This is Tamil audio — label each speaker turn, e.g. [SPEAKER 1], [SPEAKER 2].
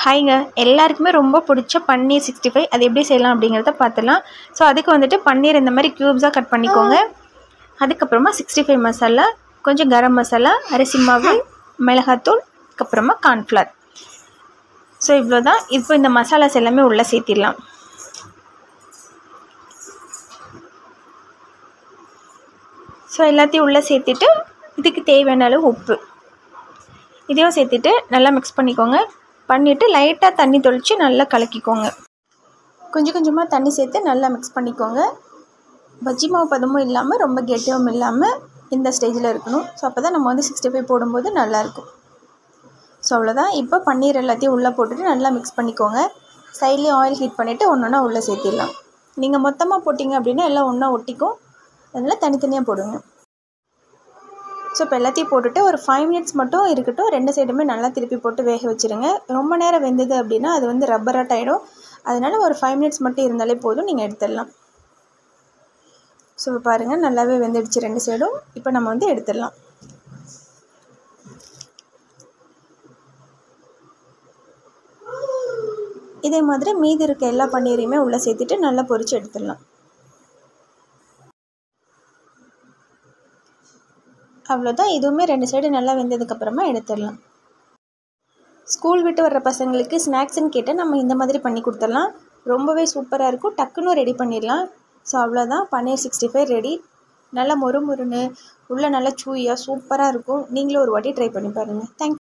[SPEAKER 1] ஹாய்ங்க, எல்லாருக்குமே ரொம்ப பிடிச்ச பன்னீர் 65 அது எப்படி செய்யலாம் அப்படிங்கிறத பார்த்துடலாம். ஸோ அதுக்கு வந்துட்டு பன்னீர் இந்த மாதிரி க்யூப்ஸாக கட் பண்ணிக்கோங்க. அதுக்கப்புறமா 65 மசாலா, கொஞ்சம் கரம் மசாலா, அரிசி மாவு, மிளகாத்தூள், அதுக்கப்புறமா கார்ன்ஃப்ளவர். ஸோ இவ்வளோ தான். இப்போ இந்த மசாலாஸ் எல்லாமே உள்ளே சேர்த்திடலாம். ஸோ எல்லாத்தையும் உள்ளே சேர்த்துட்டு இதுக்கு தேவையான அளவு உப்பு இதையும் சேர்த்துட்டு நல்லா மிக்ஸ் பண்ணிக்கோங்க. பண்ணிவிட்டு லைட்டாக தண்ணி தொளித்து நல்லா கலக்கிக்கோங்க. கொஞ்சம் கொஞ்சமாக தண்ணி சேர்த்து நல்லா மிக்ஸ் பண்ணிக்கோங்க. பஜ்ஜி மாவு பதமும் இல்லாமல் ரொம்ப கெட்டியாகவும் இல்லாமல் இந்த ஸ்டேஜில் இருக்கணும். ஸோ அப்போ தான் நம்ம 65 போடும்போது நல்லாயிருக்கும். ஸோ அவ்வளோதான். இப்போ பன்னீர் எல்லாத்தையும் உள்ளே போட்டுட்டு நல்லா மிக்ஸ் பண்ணிக்கோங்க. சைட்லேயும் ஆயில் ஹீட் பண்ணிவிட்டு ஒன்று ஒன்றா உள்ளே சேர்த்திடலாம். நீங்கள் மொத்தமாக போட்டிங்க அப்படின்னா எல்லாம் ஒன்றா ஒட்டிக்கும். அதனால் தனித்தனியாக போடுங்க. ஸோ இப்போ எல்லாத்தையும் போட்டுட்டு ஒரு 5 மினிட்ஸ் மட்டும் இருக்கட்டும். 2 சைடுமே நல்லா திருப்பி போட்டு வேக வச்சுருங்க. ரொம்ப நேரம் வெந்தது அப்படின்னா அது வந்து ரப்பராட் ஆகிடும். அதனால் ஒரு 5 மினிட்ஸ் மட்டும் இருந்தாலே போதும், நீங்கள் எடுத்துடலாம். ஸோ இப்போ பாருங்கள், நல்லாவே வெந்துடுச்சு 2 சைடும். இப்போ நம்ம வந்து எடுத்துடலாம். இதே மாதிரி மீதி இருக்க எல்லா பன்னீரையுமே உள்ளே சேர்த்துட்டு நல்லா பொரித்து எடுத்துடலாம். அவ்வளோதான். இதுவுமே 2 சைடு நல்லா வெந்ததுக்கப்புறமா எடுத்துடலாம். ஸ்கூல் விட்டு வர்ற பசங்களுக்கு ஸ்நாக்ஸ்ன்னு கேட்டால் நம்ம இந்த மாதிரி பண்ணி கொடுத்துடலாம். ரொம்பவே சூப்பராக இருக்கும். டக்குன்னு ரெடி பண்ணிடலாம். ஸோ அவ்வளோதான், பன்னீர் 65 ரெடி. நல்லா மொறு மொறுன்னு உள்ளே நல்லா சூயாக சூப்பராக இருக்கும். நீங்களும் ஒரு வாட்டி ட்ரை பண்ணி பாருங்கள். தேங்க்யூ.